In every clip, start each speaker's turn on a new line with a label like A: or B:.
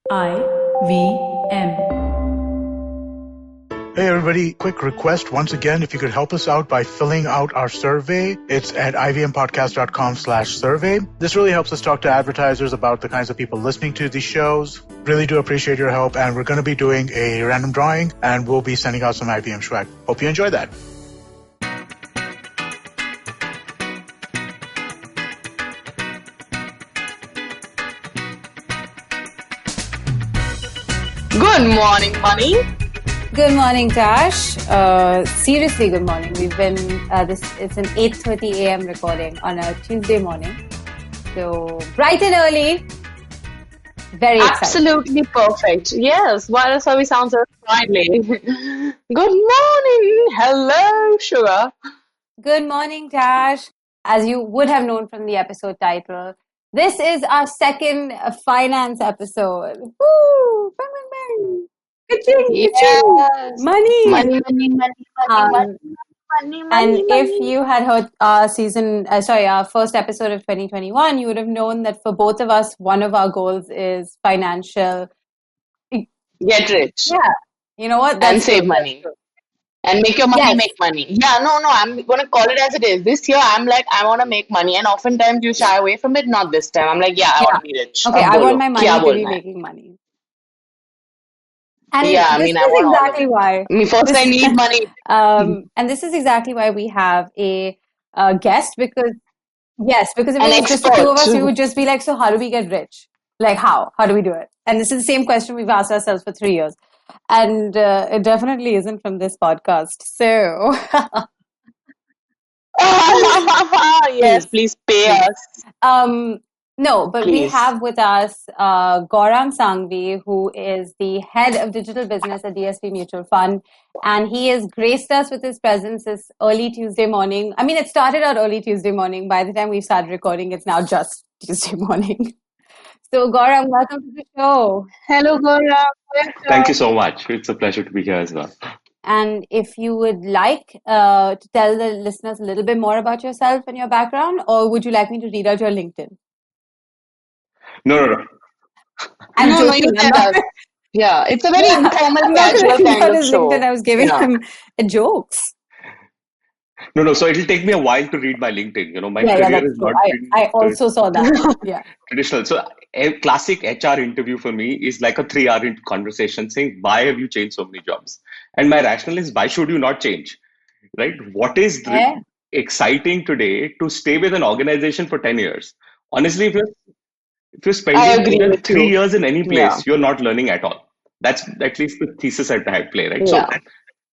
A: IVM.
B: Hey everybody, quick request once again, if you could help us out by filling out our survey. It's at ivmpodcast.com/survey. This really helps us talk to advertisers about the kinds of people listening to these shows. Really do appreciate your help, and we're going to be doing a random drawing, and we'll be sending out some IVM swag. Hope you enjoy that.
C: Good morning, Money.
D: Good morning, Tash. Seriously, good morning. We've been it's an 8:30 a.m. recording on a Tuesday morning, so bright and early. Very exciting.
C: Absolutely perfect. Yes. Why does we sound so friendly? Good morning. Hello, sugar.
D: Good morning, Tash. As you would have known from the episode title, this is our second finance episode. Woo! Bang, bang, bang.
C: Yes.
D: Money.
C: Money.
D: And if you had heard our first episode of 2021, you would have known that for both of us, one of our goals is financial.
C: Get rich.
D: Yeah. You know what?
C: And save money. And make your money make money. Yeah, no, I'm going to call it as it is. This year, I'm like, I want to make money. And oftentimes you shy away from it. Not this time. I'm like, I want to be rich.
D: Okay, I want my money to be making money. And this is exactly why.
C: First, I need money.
D: And this is exactly why we have a guest, because if it was just the two of us, we would just be like, so how do we get rich? Like how? How do we do it? And this is the same question we've asked ourselves for 3 years. And it definitely isn't from this podcast. So.
C: Yes, please pay us.
D: No, but we have with us Gaurang Sanghvi, who is the head of digital business at DSP Mutual Fund. And he has graced us with his presence this early Tuesday morning. I mean, it started out early Tuesday morning. By the time we started recording, it's now just Tuesday morning. So, Gaurang, welcome to the show.
C: Hello, Gaurang.
E: Thank you so much. It's a pleasure to be here as well.
D: And if you would like to tell the listeners a little bit more about yourself and your background, or would you like me to read out your LinkedIn?
E: No.
C: No, you can. Yeah, it's a very informal, casual kind of show.
D: LinkedIn, I was giving him jokes.
E: No. So it'll take me a while to read my LinkedIn. You know, my career is not.
D: I also saw that. Yeah.
E: Traditional. So a classic HR interview for me is like a 3-hour conversation saying, "Why have you changed so many jobs?" And my rationale is, why should you not change? Right? What is exciting today to stay with an organization for 10 years? Honestly, if you're spending 3 years in any place, you're not learning at all. That's at least the thesis at play, right?
C: Yeah.
E: So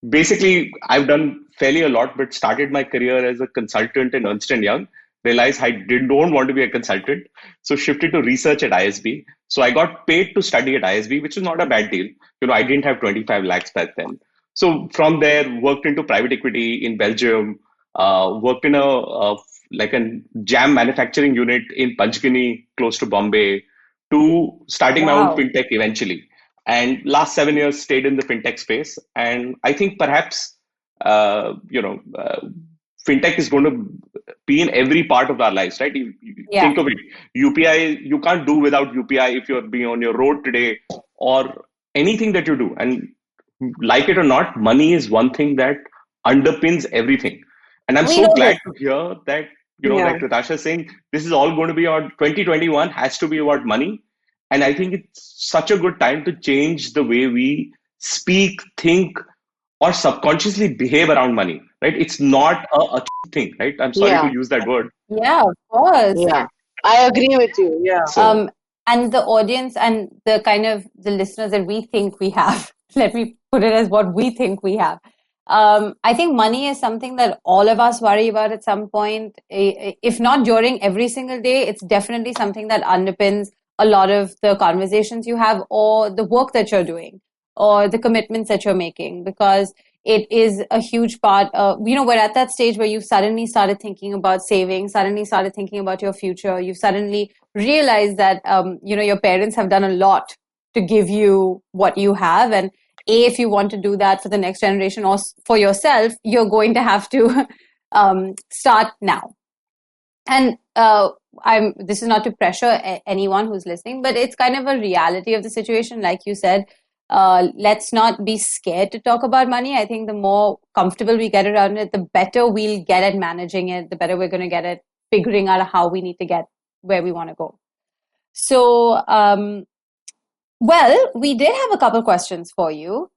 E: basically, I've done fairly a lot, but started my career as a consultant in Ernst & Young. Realized I don't want to be a consultant. So shifted to research at ISB. So I got paid to study at ISB, which is not a bad deal. You know, I didn't have 25 lakhs back then. So from there, worked into private equity in Belgium, worked in a jam manufacturing unit in Panchgani, close to Bombay, to starting my own fintech eventually. And last 7 years stayed in the fintech space. And I think perhaps, fintech is going to be in every part of our lives, right? You think of it, UPI, you can't do without UPI if you're being on your road today or anything that you do. And like it or not, money is one thing that underpins everything. And I'm so glad to hear that, like Natasha is saying, this is all going to be on 2021 has to be about money. And I think it's such a good time to change the way we speak, think, or subconsciously behave around money, right? It's not a thing, right? I'm sorry to use that word.
D: Yeah, of course.
C: Yeah, I agree with you. Yeah.
D: So, and the audience and the kind of the listeners that we think we have, let me put it as what we think we have. I think money is something that all of us worry about at some point. If not during every single day, it's definitely something that underpins a lot of the conversations you have or the work that you're doing or the commitments that you're making, because it is a huge part of, we're at that stage where you've suddenly started thinking about saving, suddenly started thinking about your future. You've suddenly realized that, your parents have done a lot to give you what you have. And if you want to do that for the next generation or for yourself, you're going to have to start now. And this is not to pressure anyone who's listening, but it's kind of a reality of the situation. Like you said, let's not be scared to talk about money. I think the more comfortable we get around it, the better we'll get at managing it, the better we're going to get at figuring out how we need to get where we want to go. So, well, we did have a couple questions for you.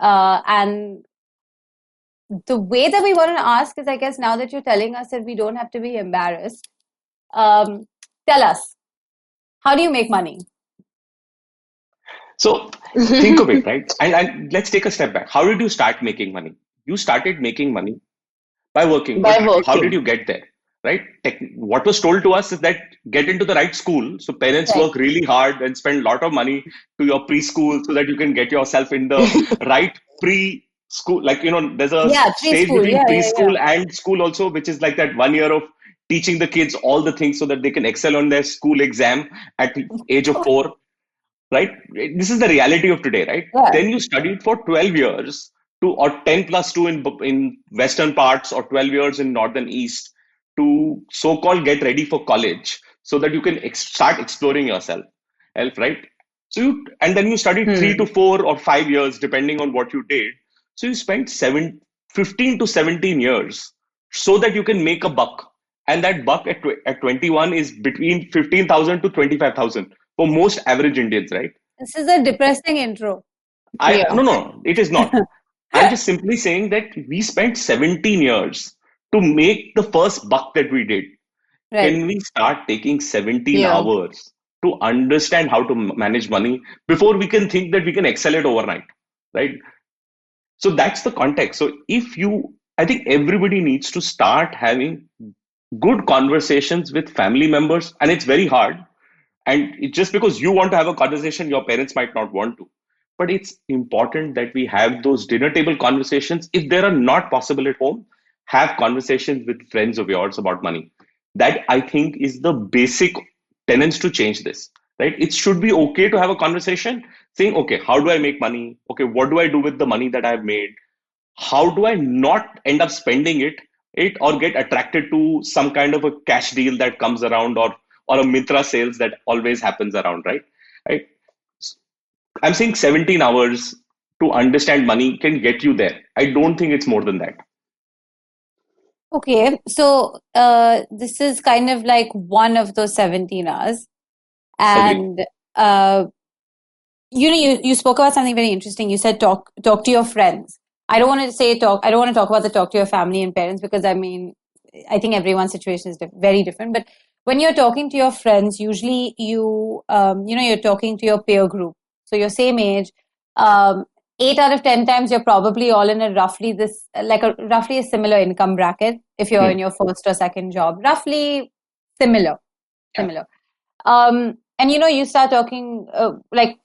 D: And the way that we wanted to ask is, I guess, now that you're telling us that we don't have to be embarrassed, tell us, how do you make money?
E: So think of it, right? And let's take a step back. How did you start making money? You started making money by working. How did you get there, right? What was told to us is that get into the right school. So parents work really hard and spend a lot of money to your preschool so that you can get yourself in the right preschool. Like, there's a stage between preschool and school also, which is like that 1 year of teaching the kids all the things so that they can excel on their school exam at the age of 4. Right? This is the reality of today, right? Yeah. Then you studied for 12 years or 10 plus 2 in western parts or 12 years in northern east to so-called get ready for college so that you can start exploring yourself, right? And then you studied 3 to 4 or 5 years depending on what you did. So you spent 15 to 17 years so that you can make a buck. And that buck at 21 is between 15,000 to 25,000. For most average Indians, right?
D: This is a depressing intro.
E: No, it is not. I'm just simply saying that we spent 17 years to make the first buck that we did. Right. Can we start taking 17 hours to understand how to manage money before we can think that we can excel it overnight, right? So that's the context. So I think everybody needs to start having good conversations with family members, and it's very hard. And just because you want to have a conversation, your parents might not want to. But it's important that we have those dinner table conversations. If they are not possible at home, have conversations with friends of yours about money. That, I think, is the basic tenets to change this, right? It should be okay to have a conversation saying, okay, how do I make money? Okay, what do I do with the money that I've made? How do I not end up spending it or get attracted to some kind of a cash deal that comes around or a Mitra sales that always happens around, right? I'm saying 17 hours to understand money can get you there. I don't think it's more than that.
D: Okay, so this is kind of like one of those 17 hours. And, you spoke about something very interesting. You said talk to your friends. I don't want to talk about the talk to your family and parents because, I think everyone's situation is very different. But when you're talking to your friends, usually you're talking to your peer group. So you're same age. 8 out of 10 times, you're probably all in a roughly a similar income bracket. If you're in your first or second job, roughly similar. And you start talking and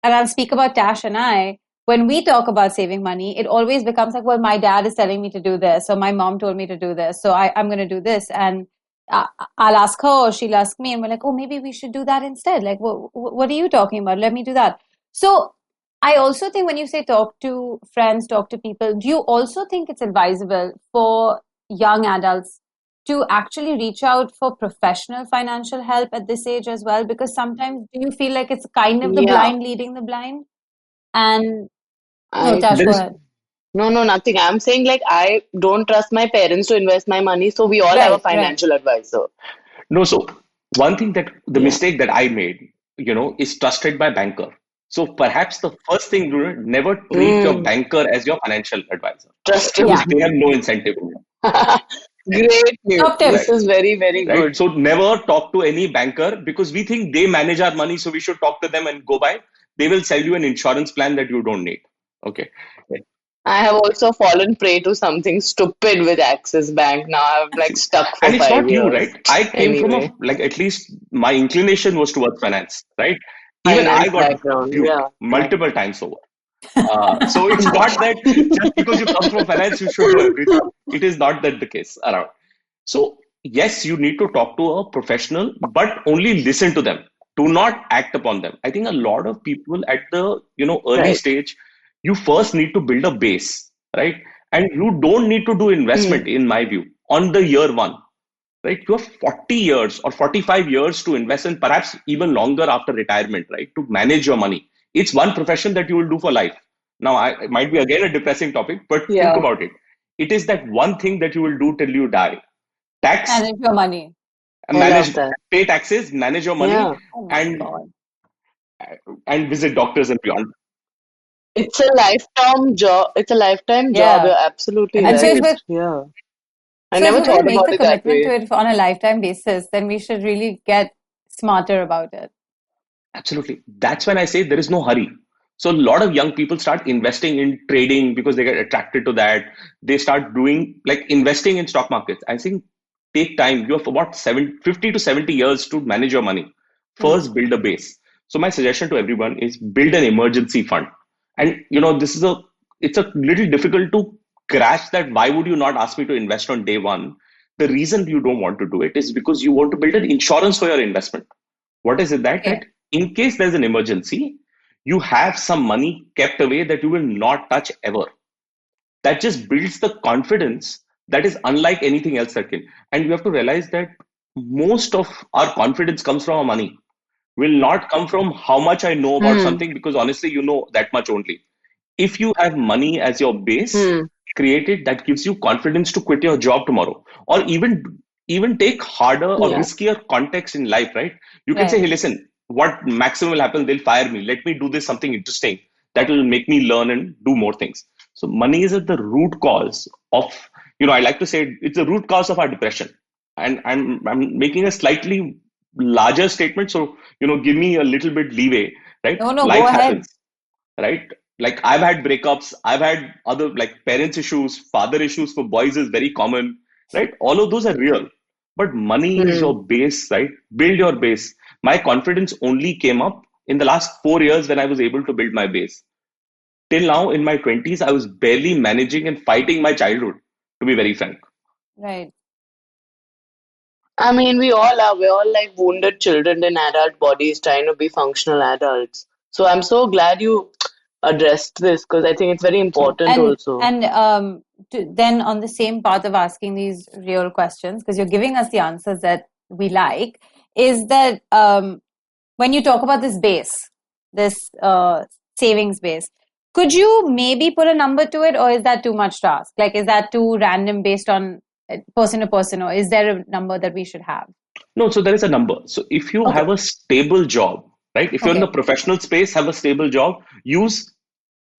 D: I'll speak about Tash and I. When we talk about saving money, it always becomes like, well, my dad is telling me to do this, or my mom told me to do this, so I'm going to do this. And I'll ask her, or she'll ask me, and we're like, oh, maybe we should do that instead. Like, what are you talking about? Let me do that. So I also think when you say talk to friends, talk to people, do you also think it's advisable for young adults to actually reach out for professional financial help at this age as well? Because sometimes do you feel like it's kind of the blind leading the blind? And Tash, go ahead.
C: No, nothing. I'm saying I don't trust my parents to invest my money, so we all have a financial advisor.
E: No, so one thing that the mistake that I made, is trusted by banker. So perhaps the first thing, never treat your banker as your financial advisor.
C: Trust him.
E: Because they have no incentive.
C: Great news. This is very, very good.
E: So never talk to any banker because we think they manage our money, so we should talk to them and go by. They will sell you an insurance plan that you don't need. Okay.
C: I have also fallen prey to something stupid with Axis Bank. Now I'm stuck for 5 years.
E: And it's not you, right? I came from at least my inclination was towards finance, right? Even I got multiple times over. So it's not that just because you come from finance, you should do everything. It is not that the case around. So yes, you need to talk to a professional, but only listen to them. Do not act upon them. I think a lot of people at the early stage, you first need to build a base, right? And you don't need to do investment, in my view, on the year one, right? You have 40 years or 45 years to invest and perhaps even longer after retirement, right? To manage your money. It's one profession that you will do for life. Now, it might be again a depressing topic, but think
C: Yeah.
E: about it. It is that one thing that you will do till you die. Tax,
D: Manage your money.
E: pay taxes, manage your money,
C: Yeah.
D: Oh my God.
E: and visit doctors and beyond.
C: It's a lifetime job. It's a lifetime job.
D: Yeah.
C: You're absolutely
D: And so
C: right.
D: if we're
C: Yeah. I
D: so if
C: never
D: we're going to
C: thought
D: make
C: about
D: the
C: it that
D: commitment to
C: way.
D: it on a lifetime basis, then we should really get smarter about it.
E: Absolutely. That's when I say there is no hurry. So a lot of young people start investing in trading because they get attracted to that. They start doing like investing in stock markets. I think take time. You have about 50 to 70 years to manage your money. First, build a base. So my suggestion to everyone is build an emergency fund. And it's a little difficult to grasp that. Why would you not ask me to invest on day one? The reason you don't want to do it is because you want to build an insurance for your investment. What is it that
D: Okay.
E: in case there's an emergency, you have some money kept away that you will not touch ever. That just builds the confidence that is unlike anything else that can. And you have to realize that most of our confidence comes from our money, will not come from how much I know about
C: Hmm.
E: something, because honestly, you know that much only. If you have money as your base,
C: Hmm.
E: create it, that gives you confidence to quit your job tomorrow, or even take harder or
C: Yeah.
E: riskier context in life, right? You can say,
D: Right.
E: hey, listen, what maximum will happen? They'll fire me. Let me do this something interesting that will make me learn and do more things. So money is at the root cause of, I like to say it's the root cause of our depression. And I'm making a slightly larger statement. So, give me a little bit leeway, right?
D: No, go
E: Life
D: ahead.
E: happens, right? Like I've had breakups, I've had other like parents issues, father issues for boys is very common, right? All of those are real. But money is
C: Hmm.
E: your base, right? Build your base. My confidence only came up in the last 4 years when I was able to build my base. Till now, in my 20s, I was barely managing and fighting my childhood, to be very frank.
D: Right.
C: I mean, we all are. We're all like wounded children in adult bodies trying to be functional adults. So I'm so glad you addressed this because I think it's very important
D: And
C: also.
D: and then on the same path of asking these real questions, because you're giving us the answers that we like, is that when you talk about this base, this savings base, could you maybe put a number to it, or is that too much to ask? Like, is that too random based on person to person, or is there a number that we should have?
E: No, so there is a number. So if you
D: Okay.
E: have a stable job, right? If you're in
D: Okay.
E: the professional space, have a stable job, use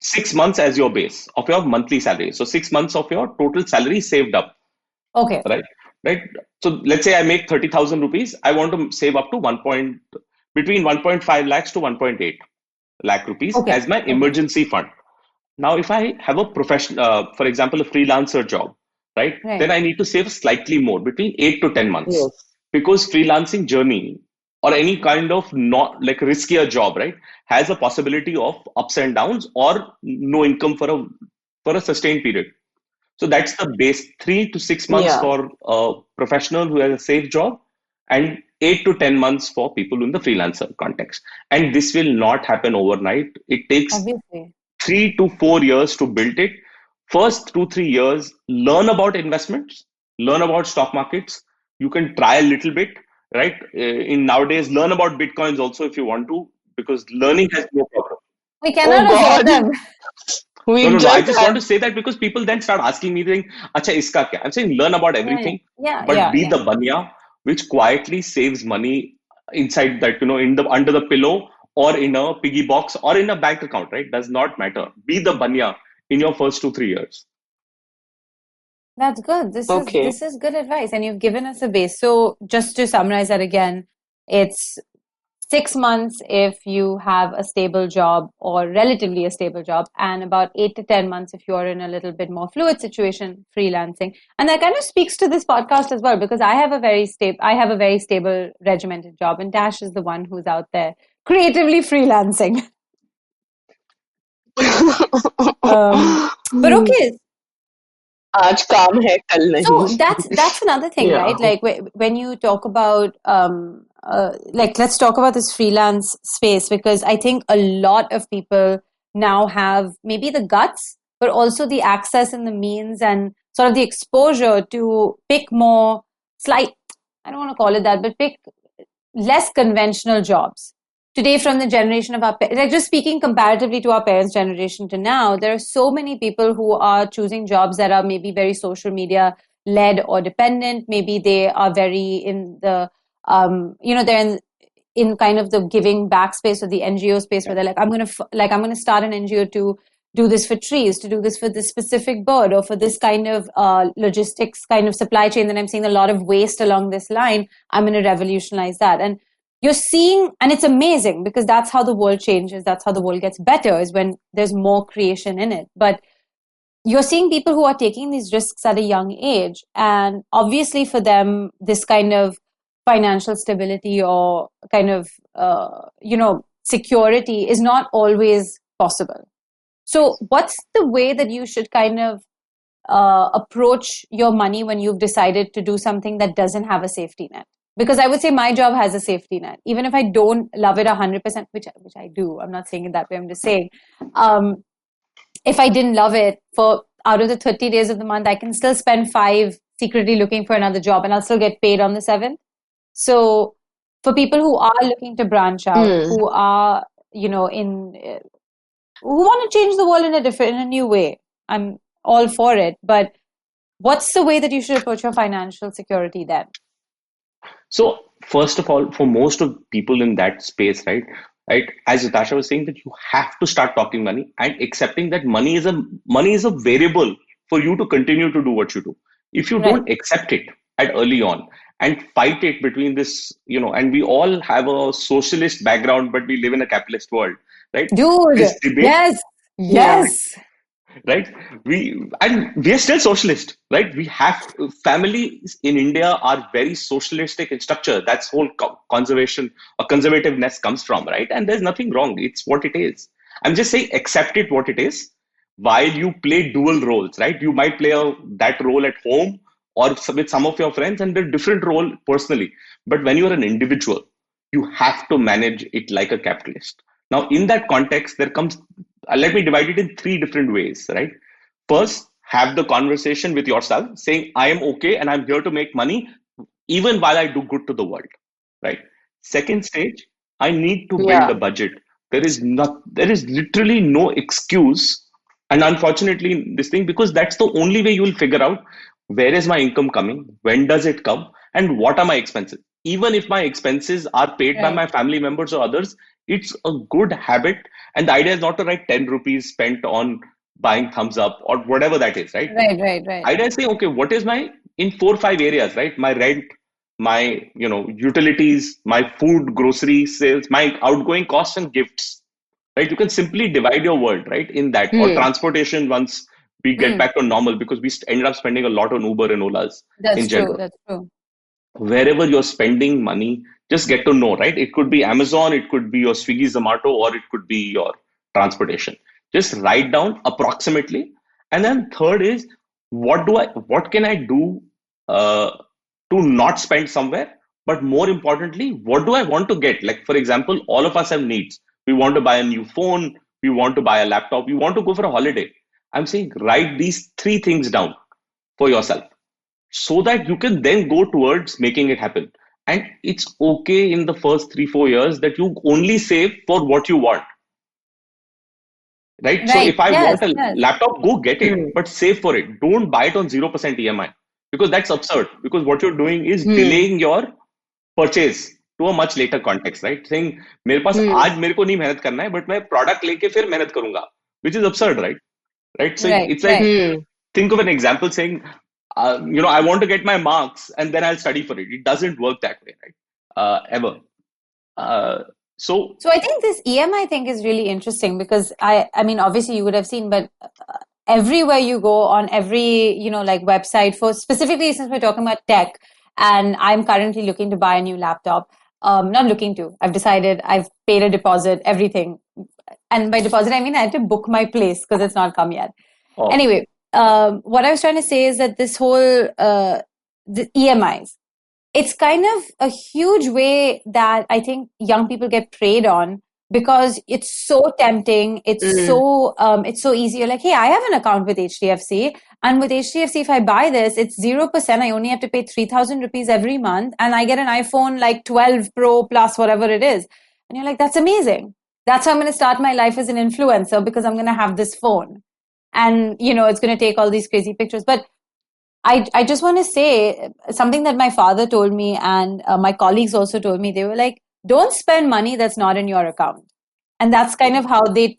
E: 6 months as your base of your monthly salary. So 6 months of your total salary saved up,
D: Okay.
E: right? Right. So let's say I make 30,000 rupees. I want to save up to between 1.5 lakhs to 1.8 lakh rupees
D: Okay.
E: as my
D: Okay.
E: emergency fund. Now, if I have a profession, for example, a freelancer job, right, then
D: Right.
E: I need to save slightly more, between 8 to 10 months,
C: Yes.
E: because freelancing journey or any kind of not like riskier job, right, has a possibility of ups and downs or no income for a sustained period. So that's the base, 3 to 6 months
C: Yeah.
E: for a professional who has a safe job, and 8 to 10 months for people in the freelancer context. And this will not happen overnight. It takes
D: Obviously.
E: 3 to 4 years to build it. First 2 3 years, learn about investments, learn about stock markets. You can try a little bit, right? In nowadays, learn about bitcoins also if you want to, because learning has no problem.
D: We
C: Oh
D: cannot afford
C: God.
D: them.
E: No,
C: We've
E: no, no. I
C: just
E: just want
C: had.
E: to say that because people then start asking me, saying, "Acha, iska kya?" I'm saying, learn about
D: Yeah, yeah,
E: everything,
D: yeah,
E: but
D: yeah,
E: be
D: yeah.
E: the banya which quietly saves money inside that, in the under the pillow or in a piggy box or in a bank account. Right? Does not matter. Be the banya in your first 2 3 years.
D: That's good. This is
C: Okay.
D: this is good advice, and you've given us a base. So just to summarize that again, it's 6 months if you have a stable job or relatively a stable job, and about 8 to 10 months if you're in a little bit more fluid situation, freelancing. And that kind of speaks to this podcast as well, because I have a very stable, regimented job, and Dash is the one who's out there creatively freelancing. But okay,
C: आज काम है कल नहीं.
D: so that's another thing,
C: Yeah.
D: right? Like when you talk about like let's talk about this freelance space, because I think a lot of people now have maybe the guts, but also the access and the means and sort of the exposure to pick more I don't want to call it that, but pick less conventional jobs. Today, from the generation of our, like just speaking comparatively to our parents' generation to now, there are so many people who are choosing jobs that are maybe very social media led or dependent. Maybe they are very in the, they're in kind of the giving back space or the NGO space where they're like, I'm going to start an NGO to do this for trees, to do this for this specific bird, or for this kind of logistics kind of supply chain that I'm seeing a lot of waste along this line. I'm going to revolutionize that. And you're seeing, and it's amazing because that's how the world changes. That's how the world gets better, is when there's more creation in it. But you're seeing people who are taking these risks at a young age. And obviously for them, this kind of financial stability or kind of, security is not always possible. So what's the way that you should kind of approach your money when you've decided to do something that doesn't have a safety net? Because I would say my job has a safety net. Even if I don't love it 100%, which I do, I'm not saying it that way, I'm just saying, if I didn't love it, for out of the 30 days of the month, I can still spend 5 secretly looking for another job and I'll still get paid on the 7th. So for people who are looking to branch out, who are, who want to change the world in a new way, I'm all for it. But what's the way that you should approach your financial security then?
E: So first of all, for most of people in that space, right, as Natasha was saying, that you have to start talking money and accepting that money is a variable for you to continue to do what you do. If you don't accept it at early on and fight it between this, and we all have a socialist background, but we live in a capitalist world, right?
D: Dude, yes.
E: Right, we are still socialist, right? We have families in India are very socialistic in structure. That's whole conservation or conservativeness comes from, right? And there's nothing wrong. It's what it is. I'm just saying, accept it what it is. While you play dual roles, right? You might play that role at home or with some of your friends, and a different role personally. But when you're an individual, you have to manage it like a capitalist. Now, in that context, there comes. Let me divide it in 3 different ways, right? First, have the conversation with yourself saying, I am okay and I'm here to make money even while I do good to the world, right? Second stage, I need to build a budget. There is literally no excuse. And unfortunately, this thing, because that's the only way you will figure out where is my income coming, when does it come, and what are my expenses. Even if my expenses are paid by my family members or others, it's a good habit. And the idea is not to write 10 rupees spent on buying thumbs up or whatever that is, right?
D: Right.
E: Idea is saying, okay, what is in 4 or 5 areas, right? My rent, my, utilities, my food, grocery sales, my outgoing costs and gifts, right? You can simply divide your world, right? In that, or transportation once we get back to normal, because we ended up spending a lot on Uber and Olas in general.
D: That's true.
E: Wherever you're spending money, just get to know, right? It could be Amazon, it could be your Swiggy, Zomato, or it could be your transportation. Just write down approximately. And then third is, what can I do to not spend somewhere? But more importantly, what do I want to get? Like, for example, all of us have needs. We want to buy a new phone. We want to buy a laptop. We want to go for a holiday. I'm saying write these 3 things down for yourself, so that you can then go towards making it happen. And it's okay in the first 3-4 years that you only save for what you want. Right? So if I want a laptop, go get it, but save for it. Don't buy it on 0% EMI, because that's absurd. Because what you're doing is delaying your purchase to a much later context, right? Saying, मेरे पास आज मेरे को नहीं मेहनत करना है, but मैं product लेके फिर मेहनत करूंगा, which is absurd, right? Right? So it's like, think of an example saying, I want to get my marks and then I'll study for it. It doesn't work that way, right? Ever. So
D: I think this EMI thing is really interesting, because I mean, obviously you would have seen, but everywhere you go on every, website for, specifically since we're talking about tech, and I'm currently looking to buy a new laptop. Not looking to, I've decided, I've paid a deposit, everything. And by deposit, I mean, I had to book my place because it's not come yet. Anyway, what I was trying to say is that this whole the EMIs, it's kind of a huge way that I think young people get preyed on, because it's so tempting. It's so easy. You're like, hey, I have an account with HDFC, and with HDFC, if I buy this, it's 0%. I only have to pay 3,000 rupees every month, and I get an iPhone like 12 Pro plus whatever it is. And you're like, that's amazing. That's how I'm going to start my life as an influencer, because I'm going to have this phone, and it's going to take all these crazy pictures. But I just want to say something that my father told me, and my colleagues also told me. They were like, don't spend money that's not in your account. And that's kind of how I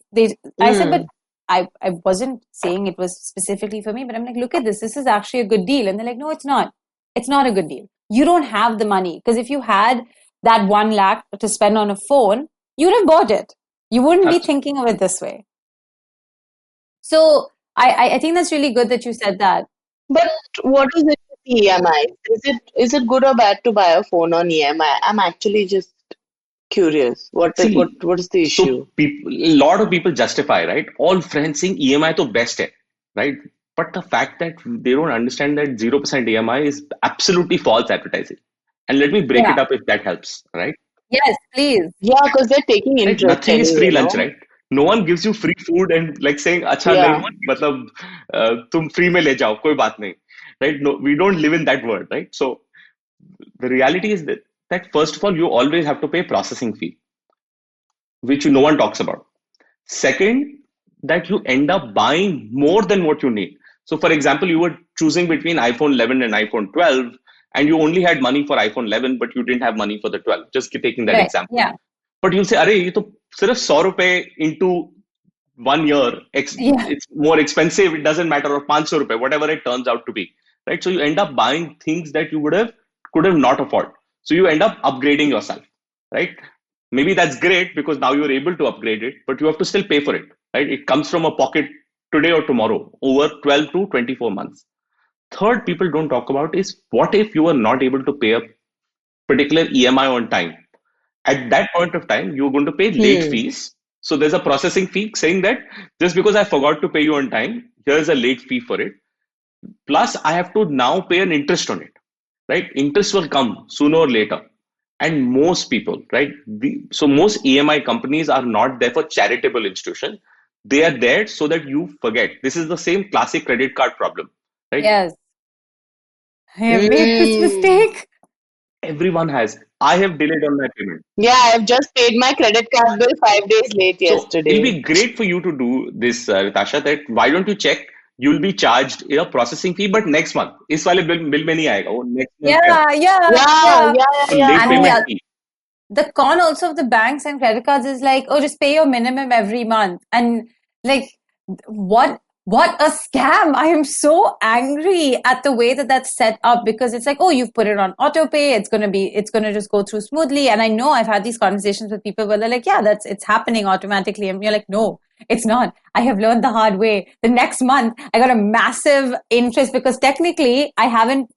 D: said, but I wasn't saying it was specifically for me, but I'm like, look at this. This is actually a good deal. And they're like, no, it's not. It's not a good deal. You don't have the money. Because if you had that 1 lakh to spend on a phone, you'd have bought it. You wouldn't be thinking of it this way. So I think that's really good that you said that.
C: But what is it with EMI? Is it good or bad to buy a phone on EMI? I'm actually just curious. What is the issue?
E: So a lot of people justify, right? All friends saying EMI to best hai, right? But the fact that they don't understand that 0% EMI is absolutely false advertising. And let me break it up if that helps, right?
D: Yes, please.
C: Yeah, because they're taking interest.
E: Right? Nothing is free lunch, right? No one gives you free food and like saying, "Acha nahi, matlab tum free mein le jao, koi baat nahi." Right? No, we don't live in that world, right? So the reality is that first of all, you always have to pay processing fee, which no one talks about. Second, that you end up buying more than what you need. So, for example, you were choosing between iPhone 11 and iPhone 12, and you only had money for iPhone 11, but you didn't have money for the 12. Just taking that example.
D: Yeah.
E: But you'll say, "Arey, ye to sirf 100 rupees into 1 year. It's more expensive. It doesn't matter, or 500 rupees, whatever it turns out to be." Right? So you end up buying things that you could have not afford. So you end up upgrading yourself, right? Maybe that's great because now you're able to upgrade it, but you have to still pay for it, right? It comes from a pocket today or tomorrow over 12 to 24 months. Third, people don't talk about is what if you are not able to pay a particular EMI on time? At that point of time, you're going to pay late fees. So there's a processing fee saying that just because I forgot to pay you on time, here's a late fee for it. Plus, I have to now pay an interest on it, right? Interest will come sooner or later. And most people, right? So most EMI companies are not there for charitable institution. They are there so that you forget. This is the same classic credit card problem, right?
D: Yes. I have made this mistake.
E: Everyone has. I have delayed on my payment.
C: Yeah, I have just paid my credit card bill 5 days late yesterday.
E: It'll be great for you to do this, Ritasha, that why don't you check? You'll be charged a processing fee, but next month. इस वाले bill में नहीं आएगा. वो next month
C: Yeah.
E: Late payment fee.
D: The con also of the banks and credit cards is like, oh, just pay your minimum every month. And like, what a scam. I am so angry at the way that that's set up, because it's like, oh, you've put it on auto pay. It's going to just go through smoothly. And I know I've had these conversations with people where they're like, yeah, it's happening automatically. And you're like, no, it's not. I have learned the hard way. The next month I got a massive interest because technically I haven't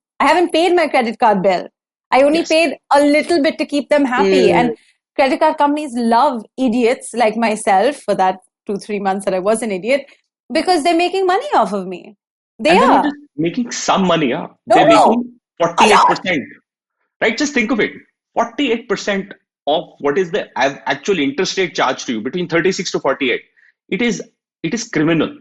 D: paid my credit card bill. I only paid a little bit to keep them happy. And credit card companies love idiots like myself for that 2-3 months that I was an idiot, because they're making money off of me. They're
E: not just making some money. They're making 48%. Right? Just think of it. 48% of what is the actual interest rate charged to you, between 36 to 48. It is criminal,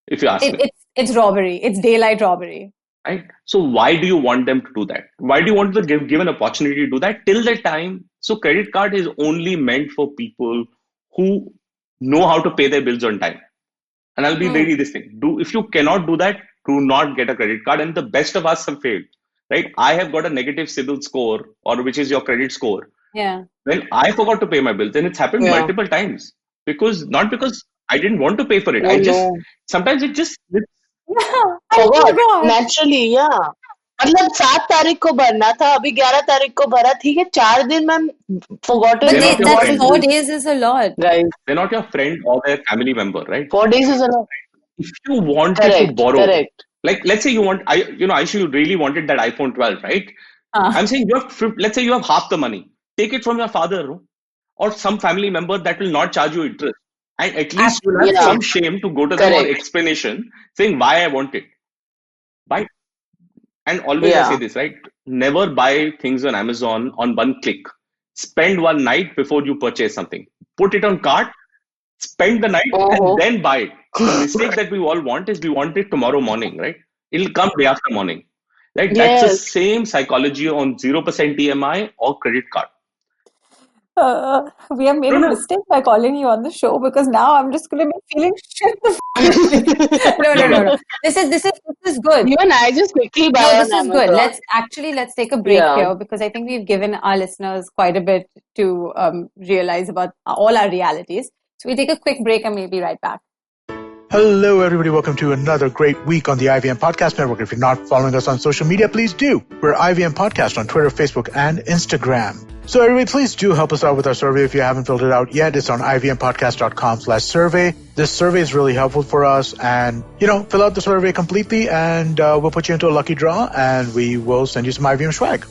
E: if you ask me.
D: It's robbery. It's daylight robbery.
E: Right? So why do you want them to do that? Why do you want to give an opportunity to do that till the time? So credit card is only meant for people who know how to pay their bills on time. And I'll be very this thing. If you cannot do that, do not get a credit card. And the best of us have failed. Right? I have got a negative CIBIL score, or which is your credit score.
D: Yeah.
E: When I forgot to pay my bills, and it's happened multiple times. Not because I didn't want to pay for it. Sometimes it just
C: forgot naturally. मतलब 7 तारीख को भरना था, अभी 11 तारीख को भरा, ठीक है, 4 दिन में forgotten.
D: But 4 days is a lot.
C: Right.
E: They're not your friend or their family member, right?
C: 4 days is a lot.
E: If you wanted to borrow, like let's say Aisha, you really wanted that iPhone 12, right? I'm saying let's say you have half the money. Take it from your father or some family member that will not charge you interest. And at least you'll have some shame to go to them for explanation saying why I want it. Buy. And always I say this, right? Never buy things on Amazon on one click. spend one night before you purchase something. Put it on cart, spend the night, and then buy it. The mistake that we all want is we want it tomorrow morning, right? It'll come day after morning, right? That's the same psychology on 0% EMI or credit card.
D: We have made a mistake by calling you on the show, because now I'm just going to be feeling shit. No. This is good.
C: You and I just quickly buy
D: this is good. Let's take a break here, because I think we've given our listeners quite a bit to realize about all our realities. So we take a quick break and we'll be right back.
B: Hello, everybody. Welcome to another great week on the IVM Podcast Network. If you're not following us on social media, please do. We're IVM Podcast on Twitter, Facebook, and Instagram. So everybody, please do help us out with our survey. If you haven't filled it out yet, it's on ivmpodcast.com/survey. This survey is really helpful for us. And, fill out the survey completely and we'll put you into a lucky draw and we will send you some IVM swag.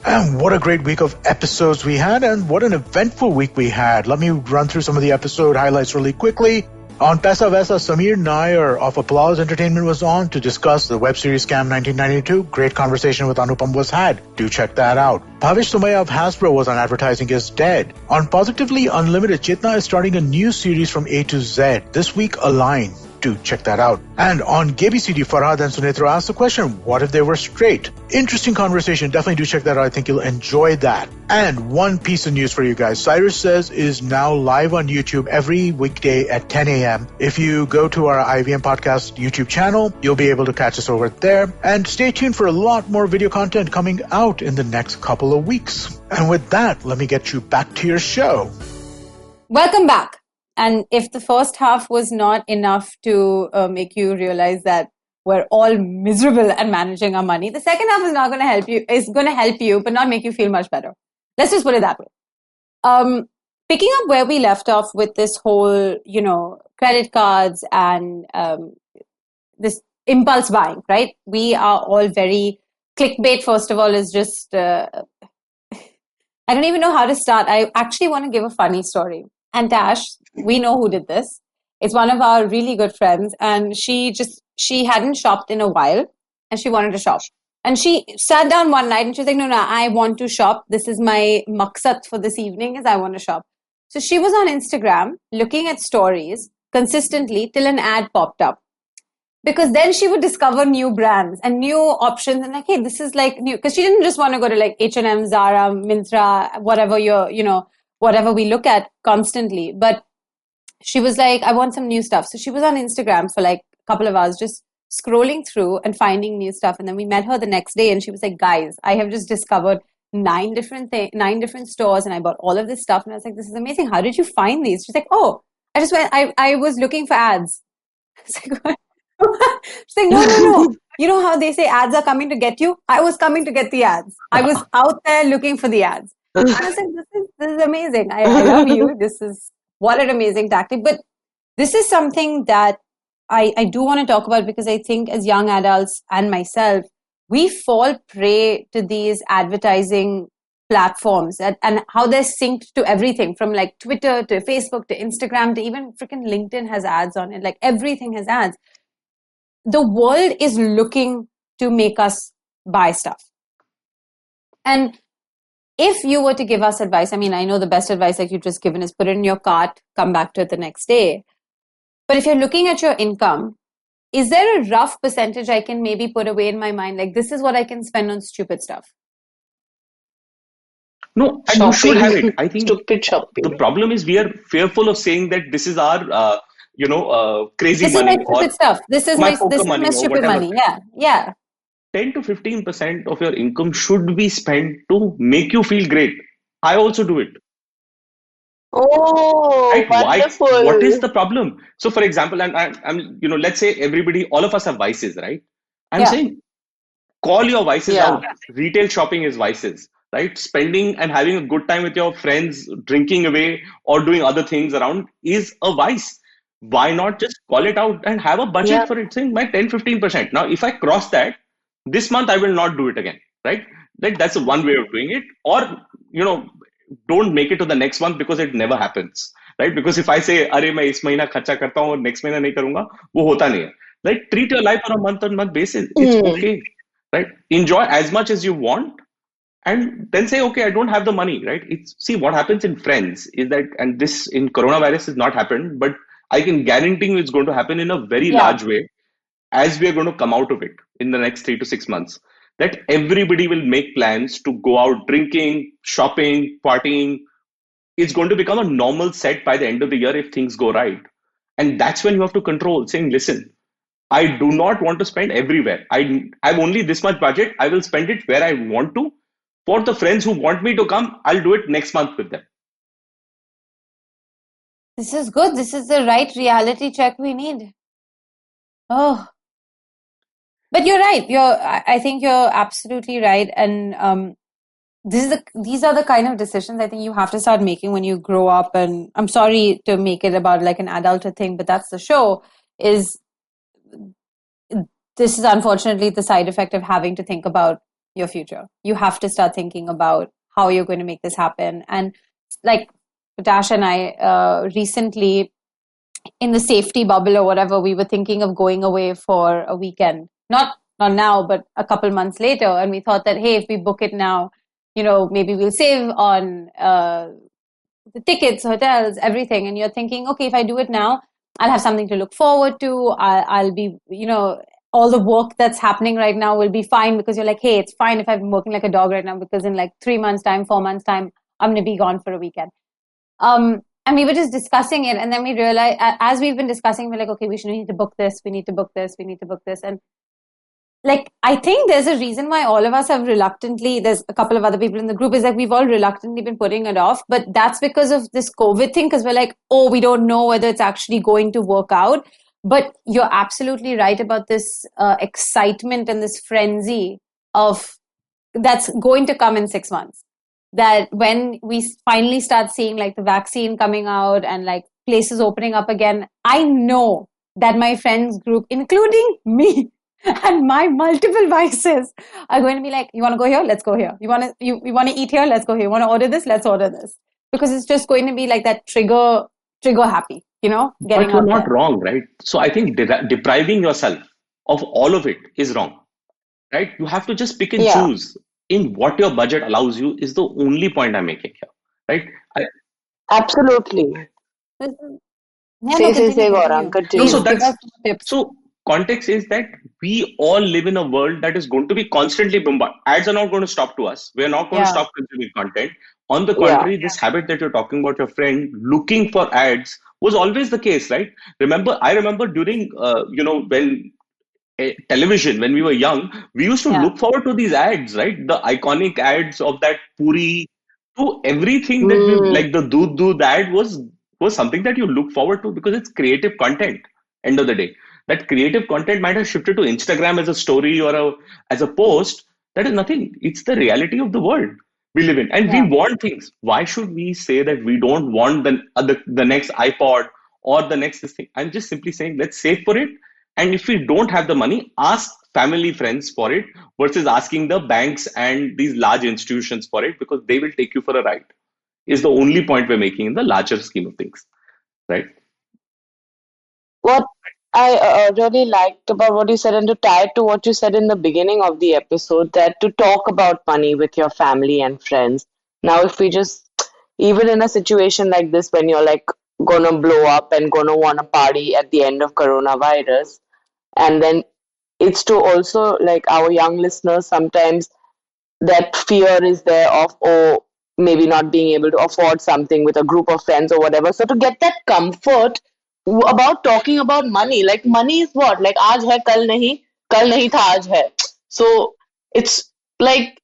B: And what a great week of episodes we had, and what an eventful week we had. Let me run through some of the episode highlights really quickly. On Pesa Vesa, Samir Nair of Applause Entertainment was on to discuss the web series Scam 1992. Great conversation with Anupam was had. Do check that out. Bhavish Sumaya of Hasbro was on Advertising is Dead. On Positively Unlimited, Chetna is starting a new series from A to Z. This week, Align. Do check that out. And on GBCD, Farhad and Sunetra asked the question, what if they were straight? Interesting conversation. Definitely do check that out. I think you'll enjoy that. And one piece of news for you guys. Cyrus Says is now live on YouTube every weekday at 10 a.m. If you go to our IVM Podcast YouTube channel, you'll be able to catch us over there. And stay tuned for a lot more video content coming out in the next couple of weeks. And with that, let me get you back to your show.
D: Welcome back. And if the first half was not enough to make you realize that we're all miserable at managing our money, the second half is not going to help you. It's going to help you, but not make you feel much better. Let's just put it that way. Picking up where we left off with this whole, credit cards and this impulse buying, right? We are all very clickbait. First of all, is just I don't even know how to start. I actually want to give a funny story. And Tash, we know who did this. It's one of our really good friends, and she hadn't shopped in a while and she wanted to shop. And she sat down one night and she was like, no, I want to shop. This is my maqsad for this evening, is I want to shop. So she was on Instagram looking at stories consistently till an ad popped up. Because then she would discover new brands and new options, and like, hey, this is like new. Because she didn't just want to go to like H&M, Zara, Myntra, whatever whatever we look at constantly. But she was like, I want some new stuff. So she was on Instagram for like a couple of hours just scrolling through and finding new stuff. And then we met her the next day and she was like, guys, I have just discovered 9 different stores and I bought all of this stuff. And I was like, this is amazing. How did you find these? She's like, oh, I was looking for ads. She's like, no. You know how they say ads are coming to get you? I was coming to get the ads. I was out there looking for the ads. And I was like, this is amazing. I love you. What an amazing tactic. But this is something that I do want to talk about, because I think as young adults and myself, we fall prey to these advertising platforms and how they're synced to everything from like Twitter to Facebook to Instagram to even freaking LinkedIn has ads on it. Like everything has ads. The world is looking to make us buy stuff. And if you were to give us advice, I mean, I know the best advice like you've just given is put it in your cart, come back to it the next day. But if you're looking at your income, is there a rough percentage I can maybe put away in my mind? Like, this is what I can spend on stupid stuff.
E: No, and you should have it. I think
C: stupid shopping.
E: The problem is we are fearful of saying that this is our, crazy
D: this
E: money.
D: This is my stupid stuff. This is my stupid money. Yeah.
E: 10 to 15% of your income should be spent to make you feel great. I also do it.
C: Oh, right? Wonderful.
E: What is the problem? So, for example, I'm let's say all of us have vices, right? I'm saying, call your vices out. Retail shopping is vices, right? Spending and having a good time with your friends, drinking away or doing other things around is a vice. Why not just call it out and have a budget for it, saying my 10-15%. Now, if I cross that, this month I will not do it again, right? Like that's one way of doing it. Or, don't make it to the next month because it never happens, right? Because if I say, "Arey, मैं इस महीना खर्चा करता हूँ और next महीना नहीं करूँगा," वो होता नहीं है. Like treat your life on a month-on-month basis. It's okay, right? Enjoy as much as you want, and then say, okay, I don't have the money, right? See, what happens in friends is that, and this in coronavirus has not happened, but I can guarantee you it's going to happen in a very large way as we are going to come out of it in the next 3 to 6 months, that everybody will make plans to go out drinking, shopping, partying. It's going to become a normal set by the end of the year if things go right. And that's when you have to control, saying, listen, I do not want to spend everywhere. I have only this much budget. I will spend it where I want to. For the friends who want me to come, I'll do it next month with them.
D: This is good. This is the right reality check we need. Oh, but you're right. I think you're absolutely right. And these are the kind of decisions I think you have to start making when you grow up. And I'm sorry to make it about like an adulthood thing, but that's the show. This is unfortunately the side effect of having to think about your future. You have to start thinking about how you're going to make this happen. And like Dash and I recently, in the safety bubble or whatever, we were thinking of going away for a weekend. Not now, but a couple months later. And we thought that, hey, if we book it now, maybe we'll save on the tickets, hotels, everything. And you're thinking, okay, if I do it now, I'll have something to look forward to. I'll be, all the work that's happening right now will be fine, because you're like, hey, it's fine if I'm working like a dog right now, because in like 3 months time, 4 months time, I'm going to be gone for a weekend. And we were just discussing it. And then we realized, as we've been discussing, we're like, okay, we need to book this. We need to book this. We need to book this. And like, I think there's a reason why all of us have reluctantly, there's a couple of other people in the group, is like we've all reluctantly been putting it off. But that's because of this COVID thing, because we're like, oh, we don't know whether it's actually going to work out. But you're absolutely right about this excitement and this frenzy of that's going to come in 6 months. That when we finally start seeing like the vaccine coming out and like places opening up again, I know that my friends group, including me and my multiple vices, are going to be like, you want to go here? Let's go here. You want to eat here? Let's go here. You want to order this? Let's order this. Because it's just going to be like that trigger happy, getting
E: But you're not
D: there.
E: wrong, right? So I think depriving yourself of all of it is wrong, right? You have to just pick and choose in what your budget allows you is the only point I'm making here, right?
C: Absolutely. Say, Gaurang, continue.
E: So context is that we all live in a world that is going to be constantly bombarded. Ads are not going to stop to us. We're not going to stop consuming content. On the contrary, this habit that you're talking about, your friend looking for ads, was always the case, right? I remember during, when television, when we were young, we used to look forward to these ads, right? The iconic ads of that puri, to everything that we like. The doodh ad was something that you look forward to because it's creative content. End of the day, that creative content might have shifted to Instagram as a story or as a post. That is nothing. It's the reality of the world we live in, and we want things. Why should we say that we don't want the next iPod or the next thing? I'm just simply saying let's save for it. And if we don't have the money, ask family, friends for it versus asking the banks and these large institutions for it, because they will take you for a ride. Is the only point we're making in the larger scheme of things, right?
C: What I really liked about what you said, and to tie it to what you said in the beginning of the episode, that to talk about money with your family and friends. Now, if we just, even in a situation like this, when you're like gonna blow up and gonna wanna party at the end of coronavirus, and then it's to also like our young listeners, sometimes that fear is there of, oh, maybe not being able to afford something with a group of friends or whatever. So to get that comfort about talking about money, like money is what? Like aaj hai, kal nahi tha, aaj hai. So it's like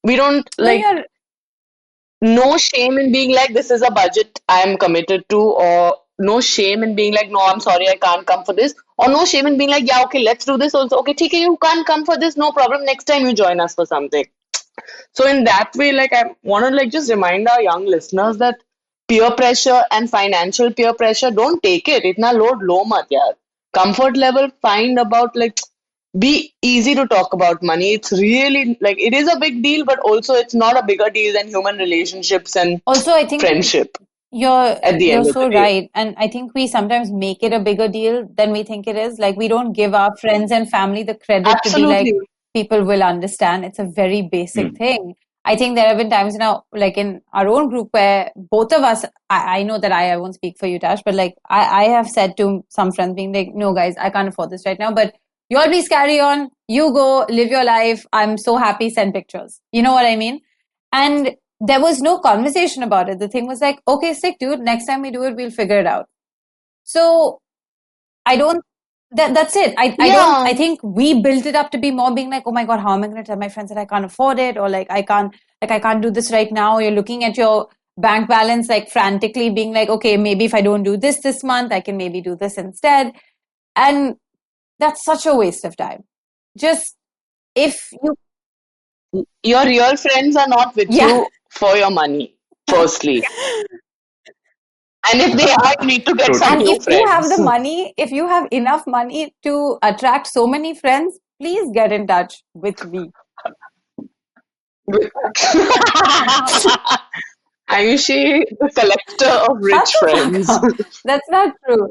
C: we don't like no shame in being like, this is a budget I am committed to, or no shame in being like, no, I'm sorry, I can't come for this, or no shame in being like, yeah, okay, let's do this also. Okay, theek hai, you can't come for this, no problem. Next time you join us for something. So in that way, like I want to like just remind our young listeners that peer pressure and financial peer pressure, don't take it. Itna load lo mat yaar. Comfort level, find about like be easy to talk about money. It's really like it is a big deal, but also it's not a bigger deal than human relationships and
D: also I think
C: friendship.
D: You're so right. And I think we sometimes make it a bigger deal than we think it is. Like we don't give our friends and family the credit to be like, people will understand. It's a very basic thing. I think there have been times now, like in our own group, where both of us, I know that I won't speak for you, Tash, but like I have said to some friends being like, no guys, I can't afford this right now, but you all please carry on. You go, live your life. I'm so happy, send pictures. You know what I mean? And there was no conversation about it. The thing was like, okay, sick dude, next time we do it, we'll figure it out. So I don't, that's it. I think we built it up to be more being like, oh my God, how am I going to tell my friends that I can't afford it? Or like, I can't do this right now. You're looking at your bank balance, like frantically being like, okay, maybe if I don't do this month, I can maybe do this instead. And that's such a waste of time. Just if
C: your real friends are not with you for your money, firstly. And if they are, you need to get some new friends.
D: If you have the money, if you have enough money to attract so many friends, please get in touch with me.
C: Ayushi, the collector of rich friends.
D: That's not true.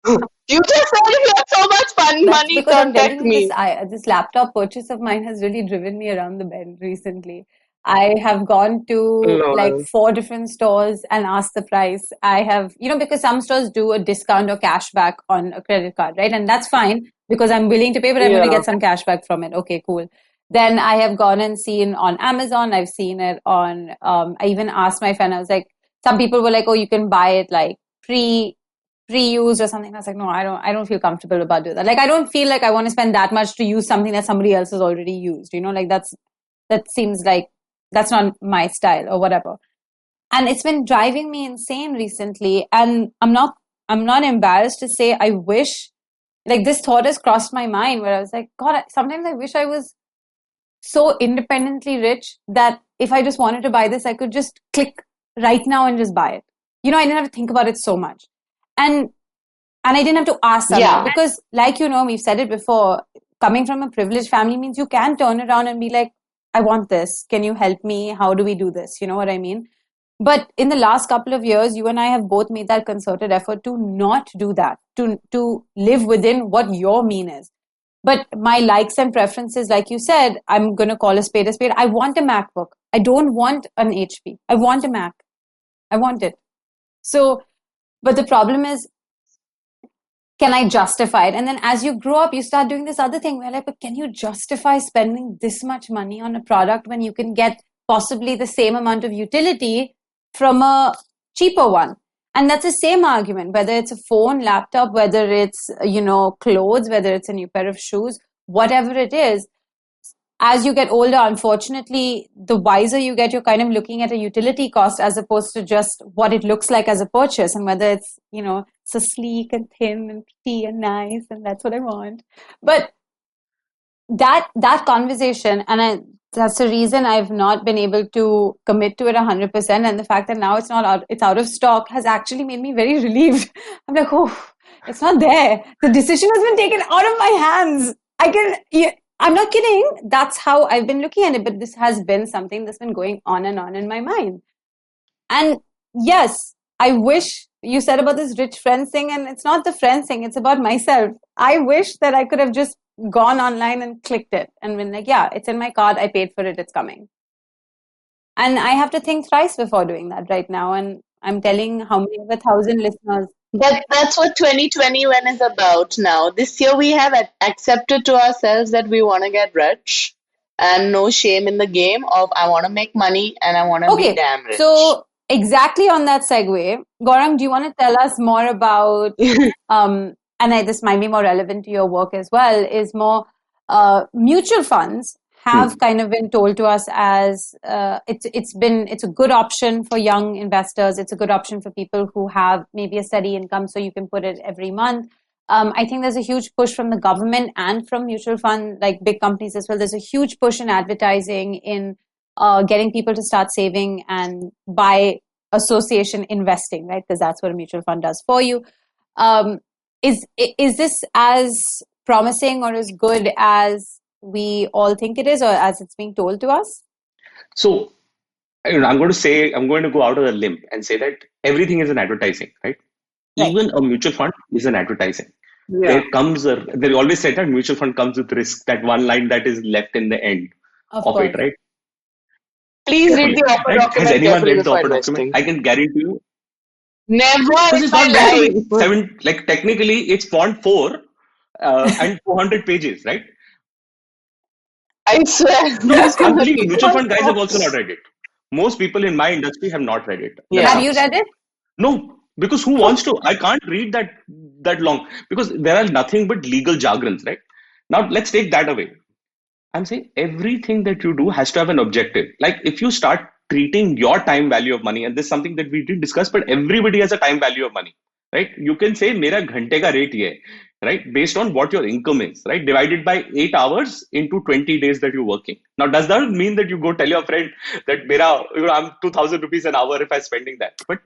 C: You just said if you have so much money, contact me.
D: This laptop purchase of mine has really driven me around the bend recently. I have gone to like 4 different stores and asked the price. I have, because some stores do a discount or cash back on a credit card, right? And that's fine because I'm willing to pay, but I'm going to get some cash back from it. Okay, cool. Then I have gone and seen on Amazon. I've seen it on, I even asked my friend, I was like, some people were like, oh, you can buy it like pre-used or something. I was like, no, I don't feel comfortable about doing that. Like, I don't feel like I want to spend that much to use something that somebody else has already used, like that seems like that's not my style or whatever. And it's been driving me insane recently. And I'm not embarrassed to say I wish, like this thought has crossed my mind where I was like, God, sometimes I wish I was so independently rich that if I just wanted to buy this, I could just click right now and just buy it. I didn't have to think about it so much. And I didn't have to ask someone because like, we've said it before, coming from a privileged family means you can turn around and be like, I want this. Can you help me? How do we do this? You know what I mean? But in the last couple of years, you and I have both made that concerted effort to not do that, to live within what your mean is. But my likes and preferences, like you said, I'm going to call a spade a spade. I want a MacBook. I don't want an HP. I want a Mac. I want it. So, but the problem is, can I justify it? And then as you grow up, you start doing this other thing where like, but can you justify spending this much money on a product when you can get possibly the same amount of utility from a cheaper one? And that's the same argument, whether it's a phone, laptop, whether it's, clothes, whether it's a new pair of shoes, whatever it is. As you get older, unfortunately, the wiser you get, you're kind of looking at a utility cost as opposed to just what it looks like as a purchase and whether it's, so sleek and thin and pretty and nice and that's what I want. But that conversation, and that's the reason I've not been able to commit to it 100%. And the fact that now it's out of stock has actually made me very relieved. I'm like, oh, it's not there. The decision has been taken out of my hands. I'm not kidding. That's how I've been looking at it. But this has been something that's been going on and on in my mind. And yes, I wish you said about this rich friends thing, and it's not the friends thing. It's about myself. I wish that I could have just gone online and clicked it and been like, yeah, it's in my card. I paid for it. It's coming. And I have to think thrice before doing that right now. And I'm telling how many of 1,000 listeners.
C: That's what 2021 is about now. This year we have accepted to ourselves that we want to get rich and no shame in the game of I want to make money and I want to be damn rich.
D: So exactly on that segue, Gaurang, do you want to tell us more about, this might be more relevant to your work as well, is more mutual funds have kind of been told to us as it's a good option for young investors. It's a good option for people who have maybe a steady income, so you can put it every month. I think there's a huge push from the government and from mutual fund, like big companies as well. There's a huge push in advertising in getting people to start saving and by association investing, right? Because that's what a mutual fund does for you. Is this as promising or as good as we all think it is, or as it's being told to us?
E: So, I'm going to go out on a limb and say that everything is an advertising, right? Even a mutual fund is an advertising. Yeah. They always say that mutual fund comes with risk, that one line that is left in the end of it, right?
C: Please read the offer
E: Right? Has
C: document
E: anyone
C: carefully
E: read the
C: before
E: offer document?
C: investing.
E: I can guarantee you.
C: Never
E: Because
C: in
E: it's
C: my
E: not meant to
C: life.
E: be seven, technically it's font 4 and 400 pages, right?
C: I swear.
E: No,
C: That's
E: I'm
C: not
E: telling you, mutual
C: even.
E: fund guys have also not read it. Most people in my industry have not read it
D: Have
C: Yeah.
D: you
E: themselves.
D: read it?
E: No, because who wants to? I can't read that long because there are nothing but legal jargons, right? Now let's take that away. I'm saying everything that you do has to have an objective. Like if you start treating your time value of money, and this is something that we did discuss, but everybody has a time value of money, right? You can say mera ghante ka rate ye hai, right? Based on what your income is, right? Divided by 8 hours into 20 days that you're working. Now, does that mean that you go tell your friend that I'm 2,000 rupees an hour if I'm spending that? But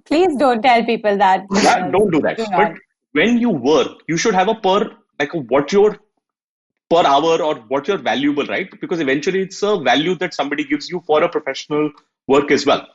D: Please don't tell people that.
E: yeah, don't do that.
D: Do
E: But
D: not.
E: when you work, you should have a what your per hour or what you're valuable, right? Because eventually it's a value that somebody gives you for a professional work as well.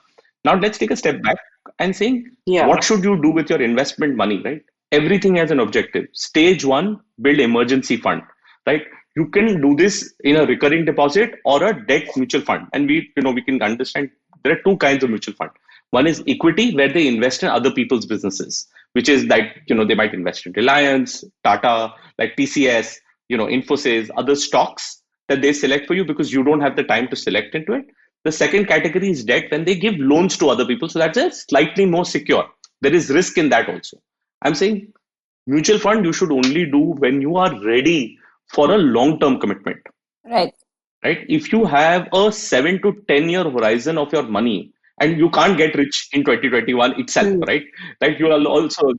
E: Now let's take a step back and saying,
C: Yeah.
E: what should you do with your investment money, right? Everything has an objective. Stage 1, build emergency fund, right? You can do this in a recurring deposit or a debt mutual fund. And we can understand there are two kinds of mutual fund. One is equity, where they invest in other people's businesses, which is like, they might invest in Reliance, Tata, like TCS, Infosys, other stocks that they select for you because you don't have the time to select into it. The second category is debt, when they give loans to other people. So that's a slightly more secure. There is risk in that also. I'm saying mutual fund you should only do when you are ready for a long-term commitment.
D: Right.
E: Right? If you have a 7 to 10 year horizon of your money and you can't get rich in 2021 itself, right? Like you will also,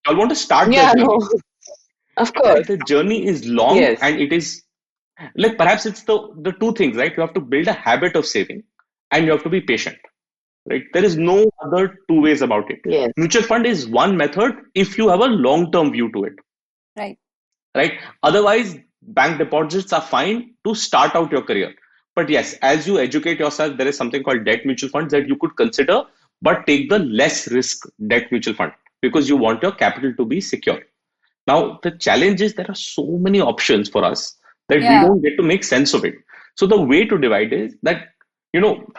E: you'll want to start
C: Yeah,
E: the journey.
C: no. Of
E: Right?
C: course.
E: The journey is long
C: Yes.
E: and it is like perhaps it's the two things, right? You have to build a habit of saving and you have to be patient, right? There is no other two ways about it.
C: Yes.
E: Mutual fund is one method if you have a long-term view to it,
D: Right.
E: right? Otherwise, bank deposits are fine to start out your career. But yes, as you educate yourself, there is something called debt mutual funds that you could consider, but take the less risk debt mutual fund because you want your capital to be secure. Now, the challenge is there are so many options for us that we don't get to make sense of it. So the way to divide is that,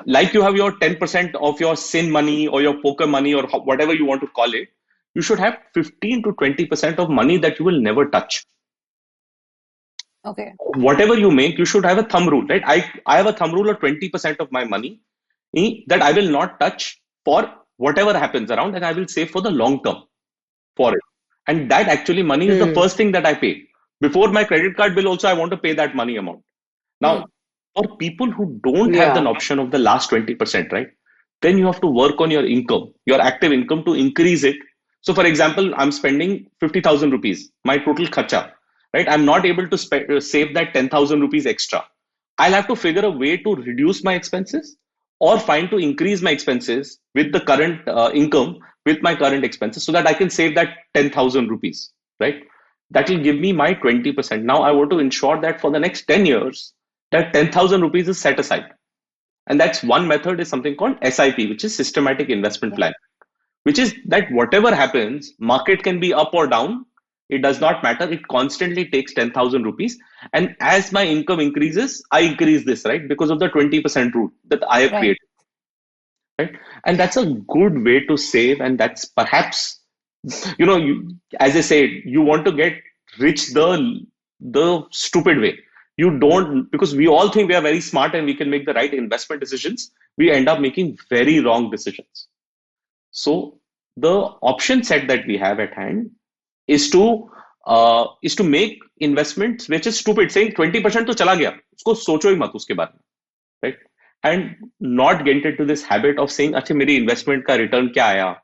E: like you have your 10% of your sin money or your poker money or whatever you want to call it, you should have 15 to 20% of money that you will never touch.
D: Okay.
E: Whatever you make, you should have a thumb rule, right? I have a thumb rule of 20% of my money that I will not touch for whatever happens around, and I will save for the long term for it. And that actually money is the first thing that I pay. Before my credit card bill also, I want to pay that money amount. Now, for people who don't have an option of the last 20%, right? Then you have to work on your income, your active income to increase it. So for example, I'm spending 50,000 rupees, my total khacha, right? I'm not able to save that 10,000 rupees extra. I'll have to figure a way to reduce my expenses or find to increase my expenses with the current income with my current expenses so that I can save that 10,000 rupees, right? That will give me my 20%. Now I want to ensure that for the next 10 years, that 10,000 rupees is set aside. And that's one method is something called SIP, which is systematic investment plan, which is that whatever happens, market can be up or down. It does not matter. It constantly takes 10,000 rupees. And as my income increases, I increase this, right? Because of the 20% rule that I have created. Right? And that's a good way to save. And that's perhaps, as I said, you want to get rich the stupid way. You don't, because we all think we are very smart and we can make the right investment decisions. We end up making very wrong decisions. So the option set that we have at hand is to make investments which is stupid, saying 20% तो चला गया, उसको सोचो ही मत उसके बारे में, right? And not get into this habit of saying, अच्छा मेरी investment का return क्या आया,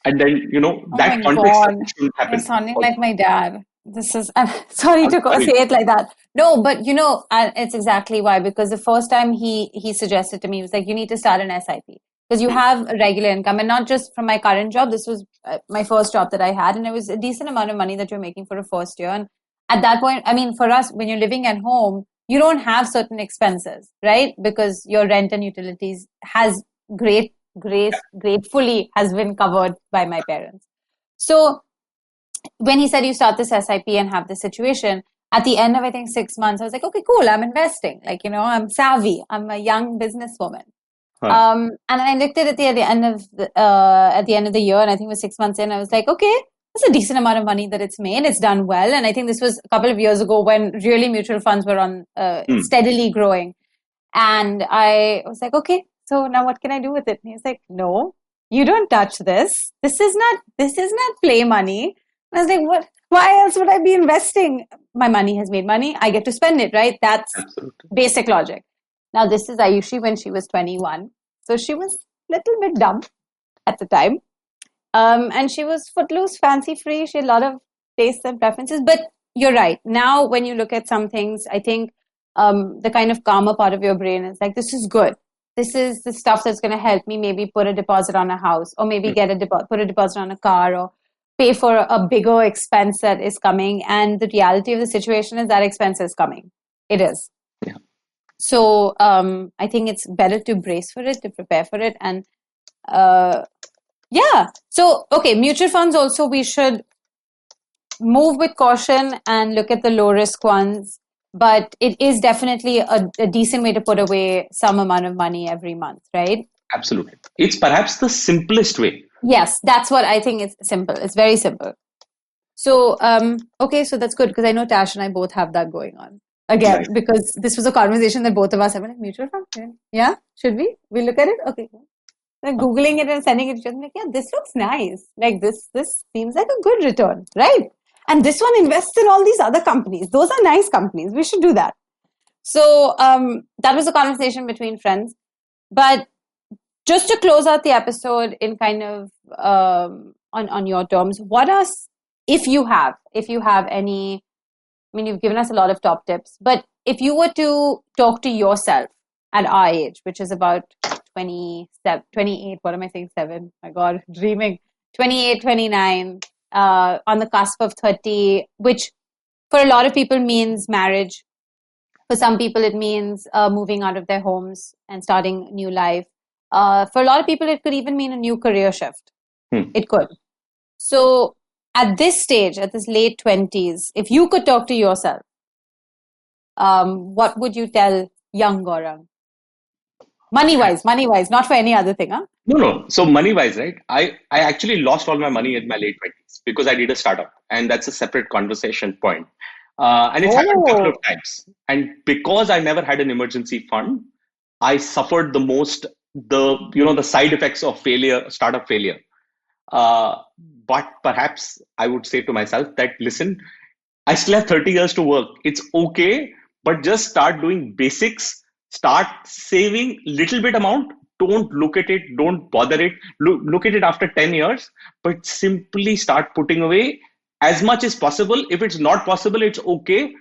E: and then that context shouldn't happen.
D: You're sounding like my dad. I'm sorry to say it like that. No, but it's exactly why, because the first time he suggested to me, he was like, you need to start an SIP because you have a regular income, and not just from my current job. This was my first job that I had, and it was a decent amount of money that you're making for a first year. And at that point, I mean, for us, when you're living at home, you don't have certain expenses, right? Because your rent and utilities has gratefully has been covered by my parents. So when he said you start this SIP and have this situation, at the end of, I think, 6 months, I was like, okay, cool, I'm investing. Like, I'm savvy. I'm a young businesswoman. And then I looked at it at the end of the year, and I think it was 6 months in, I was like, okay, that's a decent amount of money that it's made. It's done well. And I think this was a couple of years ago when really mutual funds were on steadily growing. And I was like, okay, so now what can I do with it? And he was like, no, you don't touch this. This is not play money. And I was like, what? Why else would I be investing? My money has made money. I get to spend it, right? That's basic logic. Now, this is Ayushi when she was 21. So she was a little bit dumb at the time. And she was footloose, fancy-free. She had a lot of tastes and preferences. But you're right. Now, when you look at some things, I think the kind of calmer part of your brain is like, this is good. This is the stuff that's going to help me maybe put a deposit on a house, or maybe put a deposit on a car, or pay for a bigger expense that is coming. And the reality of the situation is that expense is coming. It is.
E: Yeah.
D: So I think it's better to brace for it, to prepare for it. And so, okay, mutual funds also, we should move with caution and look at the low risk ones. But it is definitely a decent way to put away some amount of money every month, right?
E: Absolutely. It's perhaps the simplest way.
D: Yes, that's what I think. It's simple. It's very simple. So, okay, so that's good, because I know Tash and I both have that going on. Again, right. Because this was a conversation that both of us have. Like, mutual fund? Yeah? Should we? We look at it? Okay. Like Googling it and sending it to each other. Like, yeah, this looks nice. Like this seems like a good return, right? And this one invests in all these other companies. Those are nice companies. We should do that. So that was a conversation between friends. But just to close out the episode in kind of on your terms, what are, if you have any, I mean, you've given us a lot of top tips, but if you were to talk to yourself at our age, which is about 28, what am I saying, 7? My God, dreaming, 28, 29, on the cusp of 30, which for a lot of people means marriage. For some people, it means moving out of their homes and starting new life. For a lot of people, it could even mean a new career shift. It could. So at this stage, at this late 20s, if you could talk to yourself, what would you tell young Gaurang? Money-wise, not for any other thing, huh?
E: No. So money-wise, right? I actually lost all my money in my late 20s because I did a startup, and that's a separate conversation point. And it's happened a couple of times. And because I never had an emergency fund, I suffered the most, the side effects of failure, startup failure. But perhaps I would say to myself that, listen, I still have 30 years to work. It's okay, but just start doing basics. Start saving little bit amount. Don't look at it. Don't bother it. Look at it after 10 years, but simply start putting away as much as possible. If it's not possible, it's okay.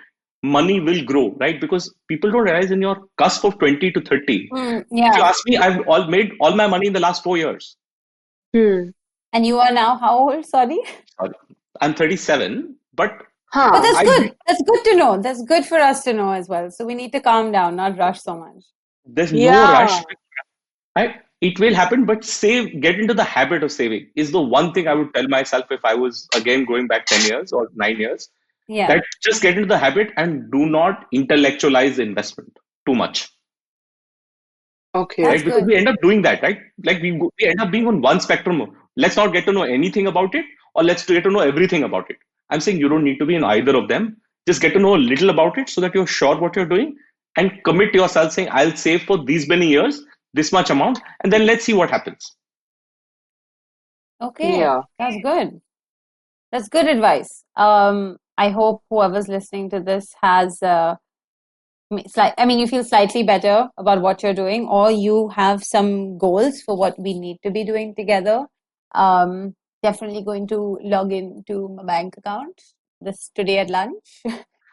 E: Money will grow, right? Because people don't realize in your cusp of 20 to 30. If you ask me, I've made all my money in the last 4 years.
D: And you are now how old? Sorry,
E: I'm 37, but
D: but that's good. That's good to know. That's good for us to know as well. So we need to calm down, not rush so much.
E: There's no rush. It will happen, but get into the habit of saving is the one thing I would tell myself if I was again going back 10 years or 9 years.
D: Yeah.
E: That just get into the habit and do not intellectualize the investment too much.
C: Okay.
E: Right? Because we end up doing that, right? Like we end up being on one spectrum. Let's not get to know anything about it, or let's get to know everything about it. I'm saying you don't need to be in either of them. Just get to know a little about it so that you're sure what you're doing, and commit yourself saying, I'll save for these many years, this much amount, and then let's see what happens.
D: Okay. Yeah. That's good. That's good advice. I hope whoever's listening to this has, you feel slightly better about what you're doing, or you have some goals for what we need to be doing together. Definitely going to log into my bank account today at lunch.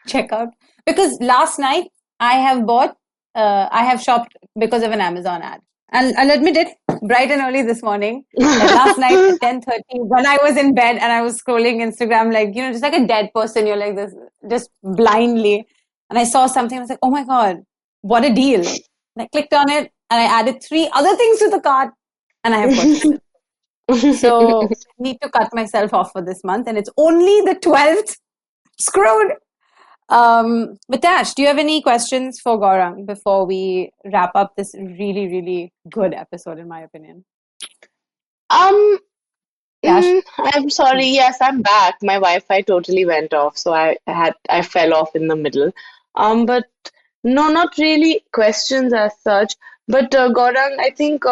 D: Check out, because last night I have shopped because of an Amazon ad. And I'll admit it, bright and early this morning. Like last night at 10:30, when I was in bed and I was scrolling Instagram, just like a dead person, you're like this, just blindly. And I saw something, I was like, oh my God, what a deal. And I clicked on it and I added 3 other things to the cart, and I have purchased it. So I need to cut myself off for this month, and it's only the 12th. Screwed. Tash, do you have any questions for Gaurang before we wrap up this really, really good episode, in my opinion?
C: I'm sorry. Yes, I'm back. My Wi-Fi totally went off, so I fell off in the middle. But no, not really questions as such. But Gaurang, I think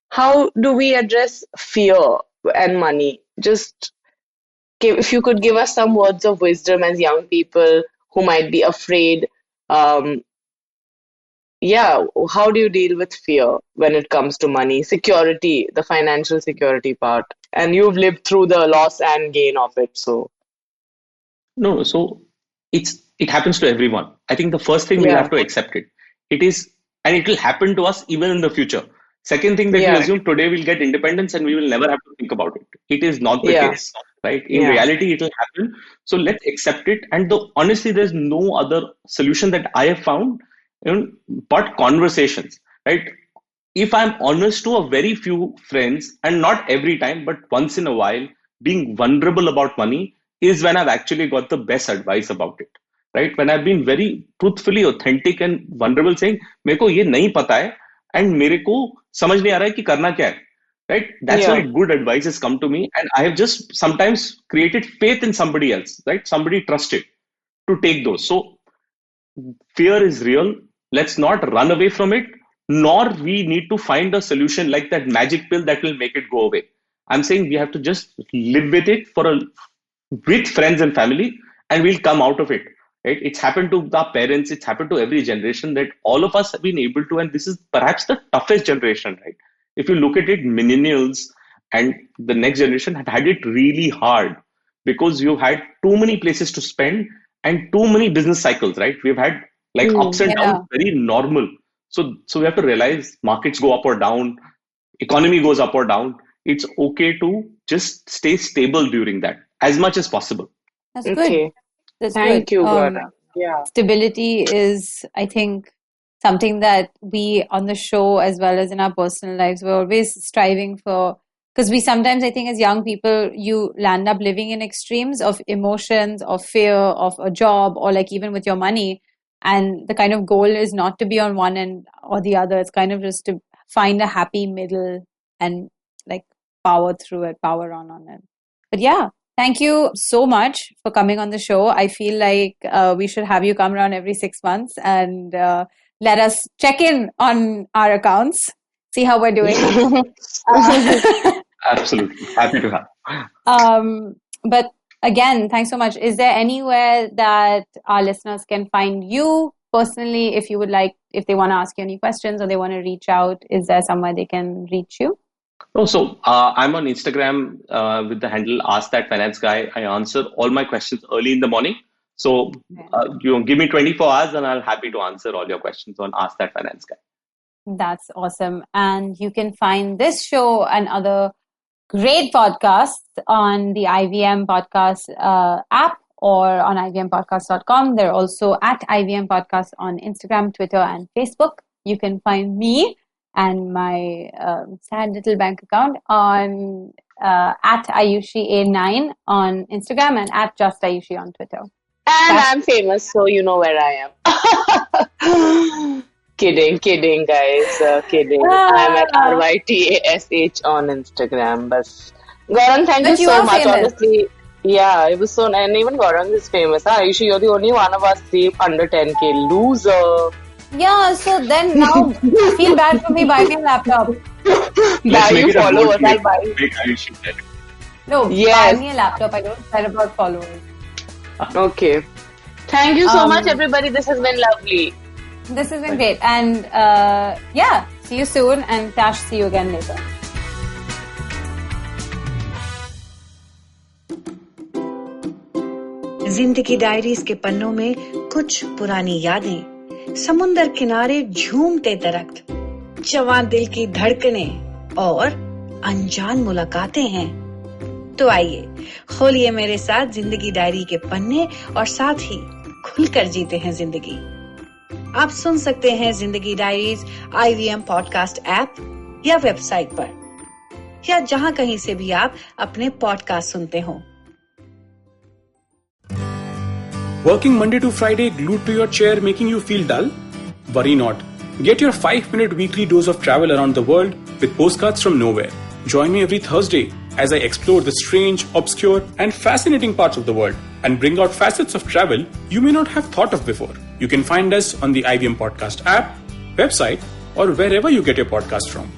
C: how do we address fear and money? Just if you could give us some words of wisdom as young people who might be afraid. How do you deal with fear when it comes to money, security, the financial security part? And you've lived through the loss and gain of it, so.
E: No, so it happens to everyone. I think the first thing we have to accept it. It is, and it will happen to us even in the future. Second thing that we assume today we'll get independence and we will never have to think about it. It is not the case, right? In reality, it will happen. So let's accept it. And honestly, there's no other solution that I have found, but conversations, right? If I'm honest to a very few friends, and not every time, but once in a while, being vulnerable about money is when I've actually got the best advice about it, right? When I've been very truthfully authentic and vulnerable, saying, "मेरे को ये नहीं पता है, and मेरे को समझ नहीं आ रहा है कि करना क्या है," right? That's why good advice has come to me, and I have just sometimes created faith in somebody else, right? Somebody trusted to take those. So fear is real. Let's not run away from it, nor we need to find a solution like that magic pill that will make it go away. I'm saying we have to just live with it with friends and family, and we'll come out of it. Right? It's happened to our parents. It's happened to every generation that all of us have been able to, and this is perhaps the toughest generation, right? If you look at it, millennials and the next generation have had it really hard because you've had too many places to spend and too many business cycles, right? We've had like ups and downs, very normal. So we have to realize markets go up or down, economy goes up or down. It's okay to just stay stable during that as much as possible.
D: That's good. That's
C: Thank you, Gaurang.
D: Stability is, I think, something that we on the show as well as in our personal lives, we're always striving for. Because we sometimes, I think, as young people, you land up living in extremes of emotions, of fear, of a job, or like even with your money. And the kind of goal is not to be on one end or the other. It's kind of just to find a happy middle and like power through it, power on it. But yeah, thank you so much for coming on the show. I feel like we should have you come around every 6 months and let us check in on our accounts, see how we're doing.
E: Absolutely. Happy to have.
D: But again, thanks so much. Is there anywhere that our listeners can find you personally if you would like, if they want to ask you any questions or they want to reach out? Is there somewhere they can reach you?
E: Oh, so I'm on Instagram with the handle Ask That Finance Guy. I answer all my questions early in the morning. So give me 24 hours and I'll happy to answer all your questions on Ask That Finance Guy.
D: That's awesome. And you can find this show and other great podcasts on the IVM Podcast app or on ivmpodcast.com. They're also at IVM Podcast on Instagram, Twitter, and Facebook. You can find me and my sad little bank account on at Ayushi A9 on Instagram and at Just Ayushi on Twitter.
C: And I'm famous, so you know where I am. Kidding, guys. Kidding. I'm at RYTASH on Instagram. But Gaurang, thank you so much.
D: Famous.
C: Honestly, yeah, it was so. And even Gaurang is famous. Ayushi, you're the only one of us under 10K. Loser.
D: Yeah, so then now feel bad for me. Buy me a laptop.
C: Buy you followers. I'll buy you.
D: No, buy me a laptop. I don't care about followers.
C: Okay. Thank you so much, everybody. This has been lovely.
D: This has been great. And see you soon. And Tash, see you again later.
A: जिंदगी diaries के पन्नों में कुछ पुरानी यादें, समुंदर किनारे झूमते दरख्त, जवान दिल की धड़कनें और अनजान मुलाकातें हैं। तो आइए खोलिए मेरे साथ जिंदगी डायरी के पन्ने और साथ ही खुलकर जीते हैं जिंदगी। आप सुन सकते हैं जिंदगी डायरीज IVM पॉडकास्ट ऐप या वेबसाइट पर या जहां कहीं से भी आप अपने पॉडकास्ट सुनते हो।
F: Working Monday to Friday glued to your chair making you feel dull? Worry not. Get your 5-minute weekly dose of travel around the world with Postcards from Nowhere. Join me every Thursday as I explore the strange, obscure and fascinating parts of the world and bring out facets of travel you may not have thought of before. You can find us on the IVM Podcast app, website or wherever you get your podcast from.